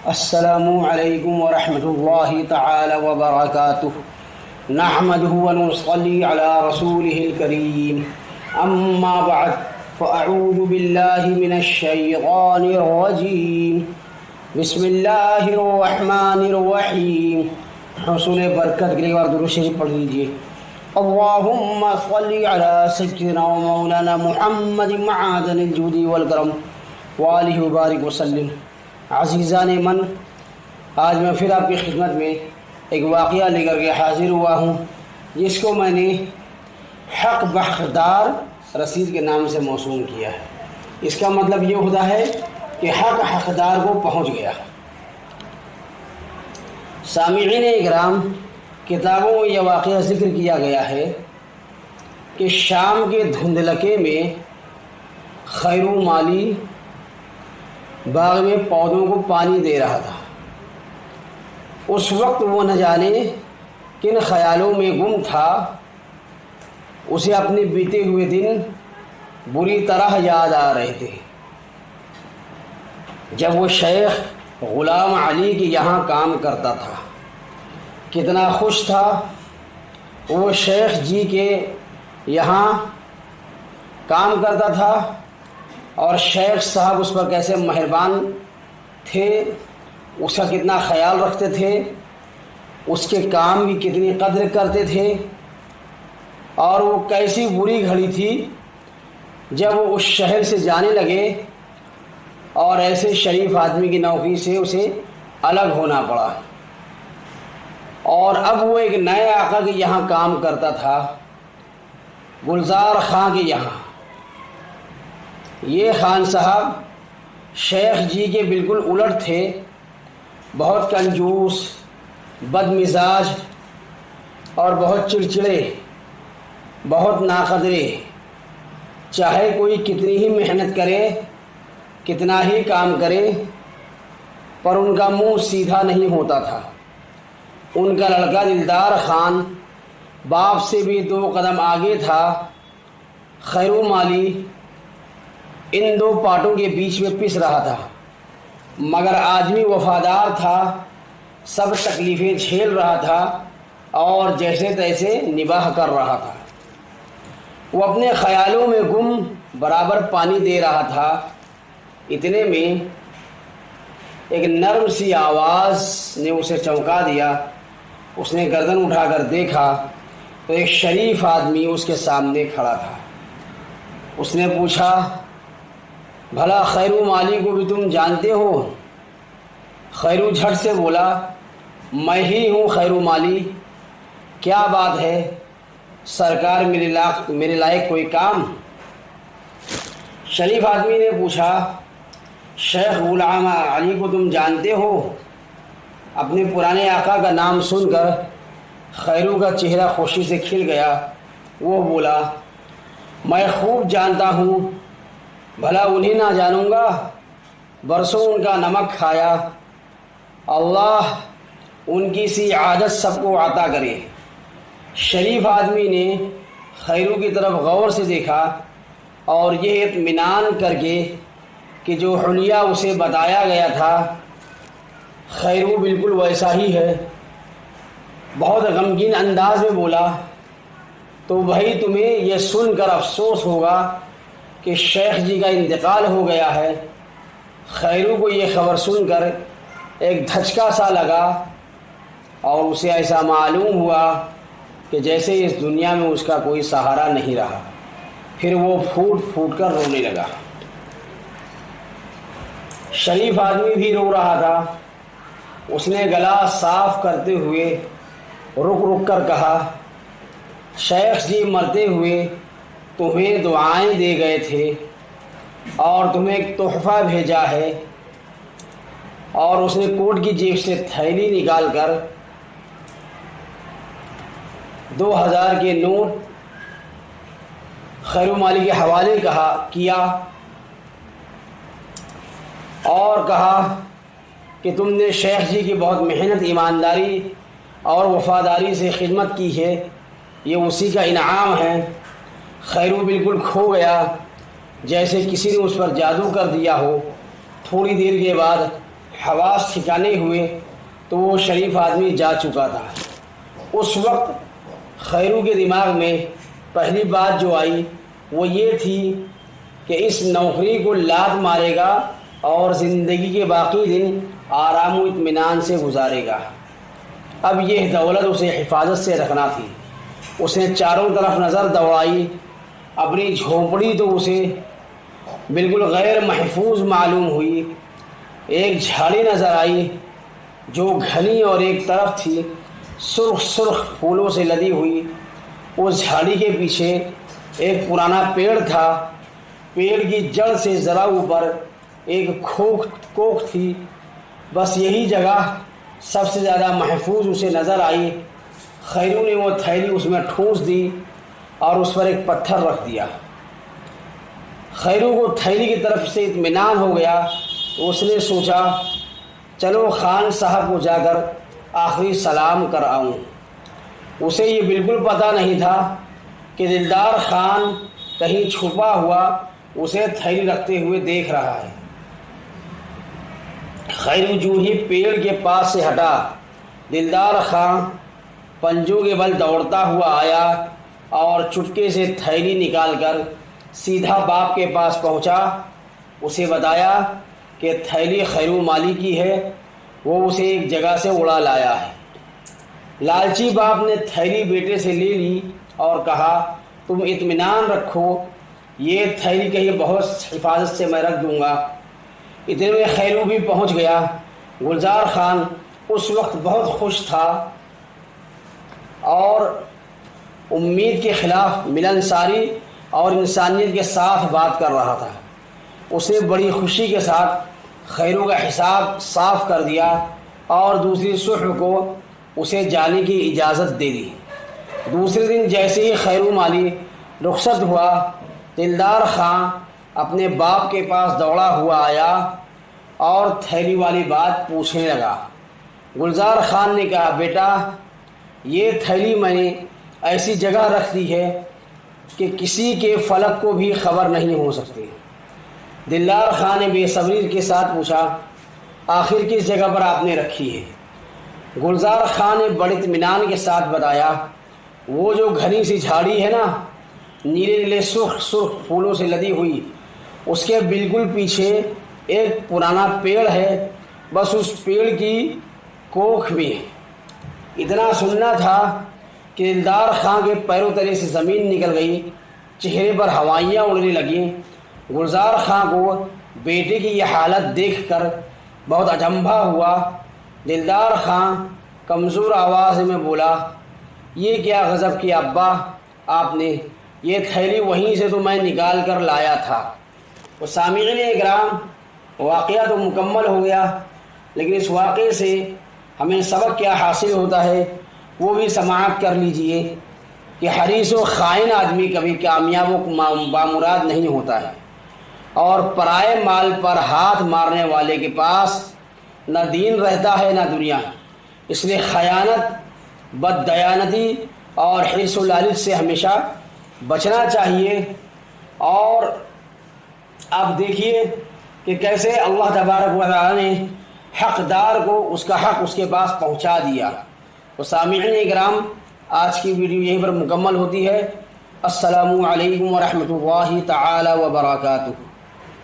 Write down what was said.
السلام علیکم ورحمۃ اللہ تعالی وبرکاتہ نحمده ونصلي على رسوله الكريم اما بعد فاعوذ باللہ من الشیطان الرجیم بسم اللہ الرحمن الرحیم. حسن برکت کے لیے اور درود شریف پڑھ لیجیے. اللہم صلی علی سیدنا و مولانا محمد معدن الجود والکرم وآلہ وبارک وسلم. عزیزان من، آج میں پھر آپ کی خدمت میں ایک واقعہ لے کر کے حاضر ہوا ہوں، جس کو میں نے حق بحقدار رسید کے نام سے موسوم کیا ہے. اس کا مطلب یہ ہوتا ہے کہ حق حقدار کو پہنچ گیا. سامعین اکرام، کتابوں میں یہ واقعہ ذکر کیا گیا ہے کہ شام کے دھندلکے میں خیرو مالی باغ میں پودوں کو پانی دے رہا تھا. اس وقت وہ نہ جانے کن خیالوں میں گم تھا. اسے اپنے بیتے ہوئے دن بری طرح یاد آ رہے تھے، جب وہ شیخ غلام علی کے یہاں کام کرتا تھا. کتنا خوش تھا وہ شیخ جی کے یہاں کام کرتا تھا، اور شیخ صاحب اس پر کیسے مہربان تھے، اس کا کتنا خیال رکھتے تھے، اس کے کام کی کتنی قدر کرتے تھے. اور وہ کیسی بری گھڑی تھی جب وہ اس شہر سے جانے لگے اور ایسے شریف آدمی کی نوکری سے اسے الگ ہونا پڑا. اور اب وہ ایک نئے آقا کے یہاں کام کرتا تھا، گلزار خان کے یہاں. یہ خان صاحب شیخ جی کے بالکل الٹ تھے، بہت کنجوس، بد مزاج اور بہت چڑچڑے، بہت ناقدرے. چاہے کوئی کتنی ہی محنت کرے، کتنا ہی کام کرے، پر ان کا منہ سیدھا نہیں ہوتا تھا. ان کا لڑکا دلدار خان باپ سے بھی 2 قدم آگے تھا. خیرو مالی ان 2 پاٹوں کے بیچ میں پس رہا تھا، مگر آدمی وفادار تھا، سب تکلیفیں جھیل رہا تھا اور جیسے تیسے نباہ کر رہا تھا. وہ اپنے خیالوں میں گم برابر پانی دے رہا تھا. اتنے میں ایک نرم سی آواز نے اسے چونکا دیا. اس نے گردن اٹھا کر دیکھا تو ایک شریف آدمی اس کے سامنے کھڑا تھا. اس نے پوچھا، بھلا خیرو مالی کو بھی تم جانتے ہو؟ خیرو جھٹ سے بولا، میں ہی ہوں خیرو مالی. کیا بات ہے سرکار، میرے لائق کوئی کام؟ شریف آدمی نے پوچھا، شیخ غلام علی کو تم جانتے ہو؟ اپنے پرانے آقا کا نام سن کر خیرو کا چہرہ خوشی سے کھل گیا. وہ بولا، میں خوب جانتا ہوں، بھلا انہیں نہ جانوں گا؟ برسوں ان کا نمک کھایا. اللہ ان کی سی عادت سب کو عطا کرے. شریف آدمی نے خیرو کی طرف غور سے دیکھا اور یہ اطمینان کر کے کہ جو حلیہ اسے بتایا گیا تھا خیرو بالکل ویسا ہی ہے، بہت غمگین انداز میں بولا، تو بھائی تمہیں یہ سن کر افسوس ہوگا کہ شیخ جی کا انتقال ہو گیا ہے. خیرو کو یہ خبر سن کر ایک دھچکا سا لگا اور اسے ایسا معلوم ہوا کہ جیسے اس دنیا میں اس کا کوئی سہارا نہیں رہا. پھر وہ پھوٹ پھوٹ کر رونے لگا. شریف آدمی بھی رو رہا تھا. اس نے گلا صاف کرتے ہوئے رک رک کر کہا، شیخ جی مرتے ہوئے تمہیں دعائیں دے گئے تھے اور تمہیں ایک تحفہ بھیجا ہے. اور اس نے کوٹ کی جیب سے تھیلی نکال کر 2000 کے نوٹ خیرو مالی کے حوالے کیا اور کہا کہ تم نے شیخ جی کی بہت محنت، ایمانداری اور وفاداری سے خدمت کی ہے، یہ اسی کا انعام ہے. خیرو بالکل کھو گیا، جیسے کسی نے اس پر جادو کر دیا ہو. تھوڑی دیر کے بعد حواس ٹھکانے ہوئے تو وہ شریف آدمی جا چکا تھا۔ اس وقت خیرو کے دماغ میں پہلی بات جو آئی وہ یہ تھی کہ اس نوکری کو لات مارے گا اور زندگی کے باقی دن آرام و اطمینان سے گزارے گا۔ اب یہ دولت اسے حفاظت سے رکھنا تھی۔ اس نے چاروں طرف نظر دوڑائی، اپنی جھونپڑی تو اسے بالکل غیر محفوظ معلوم ہوئی۔ ایک جھاڑی نظر آئی جو گھنی اور ایک طرف تھی سرخ سرخ پھولوں سے لدی ہوئی۔ اس جھاڑی کے پیچھے ایک پرانا پیڑ تھا۔ پیڑ کی جڑ سے ذرا اوپر ایک کوکھ تھی۔ بس یہی جگہ سب سے زیادہ محفوظ اسے نظر آئی۔ خیرو نے وہ تھیلی اس میں ٹھونس دی اور اس پر ایک پتھر رکھ دیا۔ خیرو کو تھیلی کی طرف سے اطمینان ہو گیا تو اس نے سوچا چلو خان صاحب کو جا کر آخری سلام کر آؤں۔ اسے یہ بالکل پتہ نہیں تھا کہ دلدار خان کہیں چھپا ہوا اسے تھیلی رکھتے ہوئے دیکھ رہا ہے۔ خیرو جو ہی پیڑ کے پاس سے ہٹا، دلدار خان پنجوں کے بل دوڑتا ہوا آیا اور چٹکے سے تھیلی نکال کر سیدھا باپ کے پاس پہنچا۔ اسے بتایا کہ تھیلی خیرو مالی کی ہے، وہ اسے ایک جگہ سے اڑا لایا ہے۔ لالچی باپ نے تھیلی بیٹے سے لے لی اور کہا تم اطمینان رکھو، یہ تھیلی کہیں بہت حفاظت سے میں رکھ دوں گا۔ اتنے میں خیرو بھی پہنچ گیا۔ گلزار خان اس وقت بہت خوش تھا اور امید کے خلاف ملنساری اور انسانیت کے ساتھ بات کر رہا تھا۔ اس نے بڑی خوشی کے ساتھ خیرو کا حساب صاف کر دیا اور دوسری صبح کو اسے جانے کی اجازت دے دی۔ دوسرے دن جیسے ہی خیرو مالی رخصت ہوا، دلدار خان اپنے باپ کے پاس دوڑا ہوا آیا اور تھیلی والی بات پوچھنے لگا۔ گلزار خان نے کہا بیٹا یہ تھیلی میں نے ایسی جگہ رکھ دی ہے کہ کسی کے فلک کو بھی خبر نہیں ہو سکتی۔ دلدار خان نے بے صبری کے ساتھ پوچھا آخر کس جگہ پر آپ نے رکھی ہے؟ گلزار خان نے بڑے اطمینان کے ساتھ بتایا وہ جو گھنی سی جھاڑی ہے نا، نیلے نیلے سرخ سرخ پھولوں سے لدی ہوئی، اس کے بالکل پیچھے ایک پرانا پیڑ ہے، بس اس پیڑ کی کوکھ میں۔ اتنا سننا تھا کہ دلدار خان کے پیروں تلے سے زمین نکل گئی، چہرے پر ہوائیاں اڑنے لگیں۔ گلزار خان کو بیٹے کی یہ حالت دیکھ کر بہت اچنبھا ہوا۔ دلدار خان کمزور آواز میں بولا یہ کیا غضب کیا ابا آپ نے، یہ تھیلی وہیں سے تو میں نکال کر لایا تھا۔ وہ سامعین اکرام واقعہ تو مکمل ہو گیا، لیکن اس واقعے سے ہمیں سبق کیا حاصل ہوتا ہے وہ بھی سماعت کر لیجئے کہ حریص و خائن آدمی کبھی کامیاب و بامراد نہیں ہوتا ہے، اور پرائے مال پر ہاتھ مارنے والے کے پاس نہ دین رہتا ہے نہ دنیا۔ اس لیے خیانت، بد دیانتی اور حرص و لالچ سے ہمیشہ بچنا چاہیے۔ اور آپ دیکھیے کہ کیسے اللہ تبارک و تعالی نے حقدار کو اس کا حق اس کے پاس پہنچا دیا۔ تو سامعین اکرام آج کی ویڈیو یہیں پر مکمل ہوتی ہے۔ السلام علیکم ورحمۃ اللہ تعالی وبرکاتہ۔